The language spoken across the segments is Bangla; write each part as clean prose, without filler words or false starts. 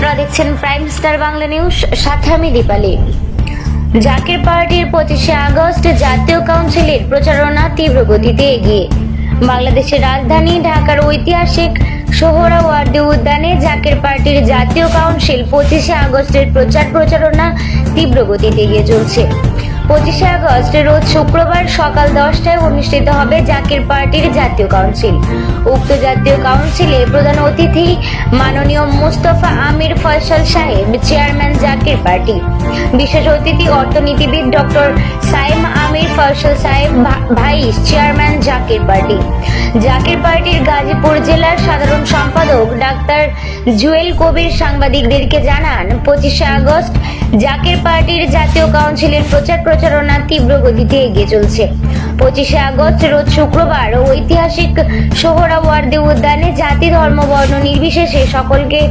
আপনারা দেখছেন প্রাইম স্টার বাংলা নিউজ, সাথে আমি দীপালি। জাকের পার্টির 25শে আগস্ট জাতীয় কাউন্সিলের প্রচারণা তীব্র গতিতে এগিয়ে। বাংলাদেশের রাজধানী ঢাকার ঐতিহাসিক সোহরাওয়ার্দী উদ্যানে জাকের পার্টির জাতীয় কাউন্সিল 25শে আগস্টের প্রচারণা তীব্র গতিতে এগিয়ে চলছে। 25শে আগস্ট রোজ শুক্রবার সকাল 10টায় অনুষ্ঠিত হবে জাকের পার্টির জাতীয় কাউন্সিল। উক্ত জাতীয় কাউন্সিলে প্রধান অতিথি মাননীয় মুস্তফা আমির ফয়সাল সাহেব, চেয়ারম্যান জাকের পার্টি। বিশেষ অতিথি অর্থনীতিবিদ ডক্টর সাইম আমির ফয়সাল সাহেব, vice chairman Zaker party. Zaker পার্টির গাজীপুর জেলার সাধারণ সম্পাদক ডাক্তার জুয়েল কবির সাংবাদিকদেরকে জানান, 25শে আগস্ট জাকের পার্টির জাতীয় কাউন্সিলের প্রচারণা তীব্র গতিতে এগিয়ে চলছে। 25শে আগস্ট রোজ শুক্রবার ঐতিহাসিক সোহরাওয়ার্দী উদ্যানে জাতি ধর্ম বর্ণ নির্বিশেষে সকলকে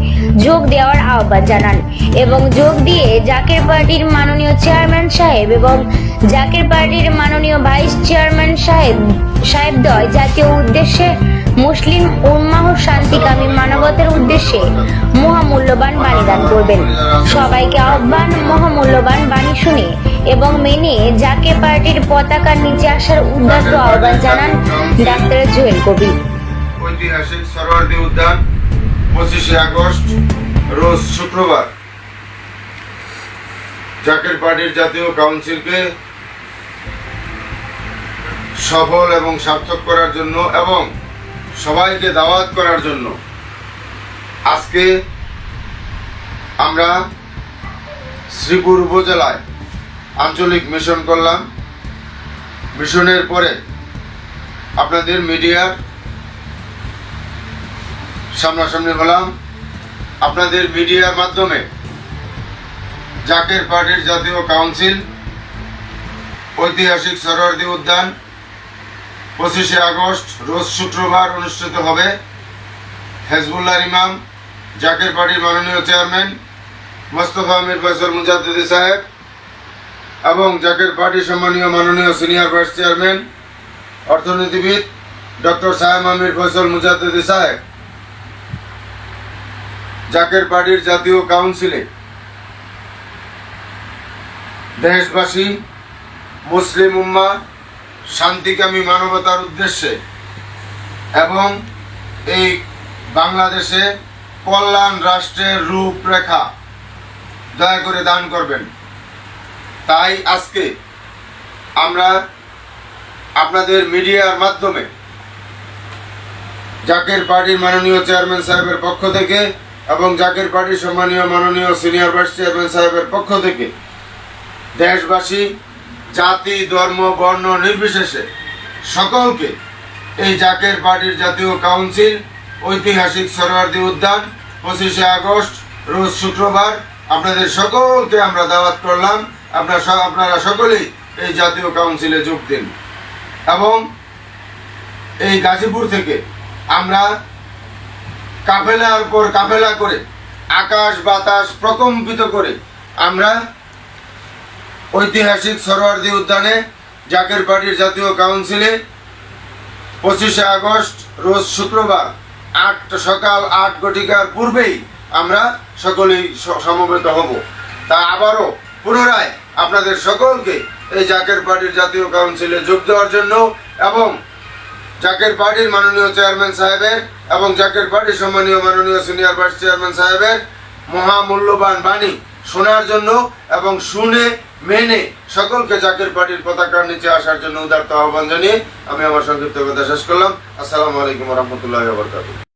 যোগ দেওয়ার আহ্বান জানান এবং যোগ দিয়ে জাকের পার্টির মাননীয় চেয়ারম্যান সাহেব এবং জাকের পার্টির মাননীয় ভাইস চেয়ারম্যান সাহেবদ্বয় জাতীয় উদ্দেশ্যে মুসলিম উম্মাহ শান্তিকামী মানবতার উদ্দেশ্যে মহামূল্যবান বাণী দান করবেন। সবাইকে আহ্বান মহামূল্যবান বাণী শুনে এবং মেনে জাকের পার্টির পতাকার নিচে আসার উদাত্ত আহ্বান জানান ডাক্তার জুয়েল কবির। ঐতিহাসিক সোহরাওয়ার্দী উদ্যান 25শে আগস্ট রোজ শুক্রবার জাকের পার্টির জাতীয় কাউন্সিলকে সফল এবং সার্থক করার জন্য এবং সবাইকে দাওয়াত করার জন্য আজকে আমরা শ্রীপুর উপজেলায় আঞ্চলিক মিশন করলাম। মিশনের পরে আপনাদের মিডিয়ার সামনাসামনি হলাম। আপনাদের মিডিয়ার মাধ্যমে জাকের পার্টির জাতীয় কাউন্সিল ঐতিহাসিক সোহরাওয়ার্দী উদ্যান 25শে আগস্ট রোজ শুক্রবার অনুষ্ঠিত হবে। হেজবুল্লাহর ইমাম, জাকের পার্টির মাননীয় চেয়ারম্যান মুস্তফা আমির ফয়সাল মুজাদ্দিদি সাহেব এবং জাকের পার্টির সম্মানীয় মাননীয় সিনিয়র ভাইস চেয়ারম্যান অর্থনীতিবিদ ডক্টর সাইম আমির ফয়সাল মুজাদ্দিদি সাহেব জাকের পার্টির জাতীয় কাউন্সিলে দেশবাসী মুসলিম উম্মাহ শান্তিকামী মানবতার উদ্দেশ্যে এবং এই বাংলাদেশে কল্যাণ রাষ্ট্রের রূপরেখা দয়া করে দান করবেন। তাই আজকে আমরা আপনাদের মিডিয়ার মাধ্যমে জাকের পার্টির মাননীয় চেয়ারম্যান সাহেবের পক্ষ থেকে এবং জাকের পার্টির সম্মানীয় মাননীয় সিনিয়র ভাইস চেয়ারম্যান সাহেবের পক্ষ থেকে দেশবাসী জাতি ধর্ম বর্ণ নির্বিশেষে সকলকে এই জাকের পার্টির জাতীয় কাউন্সিল ঐতিহাসিক সোহরাওয়ার্দী উদ্যান 25শে আগস্ট রোজ শুক্রবার আপনাদের সকলকে আমরা দাওয়াত করলাম। আপনারা সকলেই এই জাতীয় কাউন্সিলে যোগ দিন এবং এই গাজীপুর থেকে আমরা কাফেলার পর কাফেলা করে আকাশ বাতাস প্রকম্পিত করে আমরা ঐতিহাসিক সোহরাওয়ার্দী উদ্যানে জাকের পার্টির জাতীয় কাউন্সিলে 25শে আগস্ট রোজ শুক্রবার সকাল 8 ঘটিকার পূর্বেই আমরা সকলেই সমবেত হব। তা আবারও পুনরায় আপনাদের সকলকে এই জাকের পার্টির জাতীয় কাউন্সিলে যোগ দেওয়ার জন্য এবং জাকের পার্টির মাননীয় চেয়ারম্যান সাহেবের এবং জাকের পার্টির সম্মানীয় মাননীয় সিনিয়র ভাইস চেয়ারম্যান সাহেবের মহামূল্যবান বাণী শোনার জন্য এবং শুনে মেনে সকলকে জাকের পার্টির পতাকার নিচে আসার জন্য উদারত আহ্বান জানিয়ে আমি আমার সংক্ষিপ্ত কথা শেষ করলাম। আসসালামু আলাইকুম ওয়া রাহমাতুল্লাহি ওয়া বারাকাতুহু।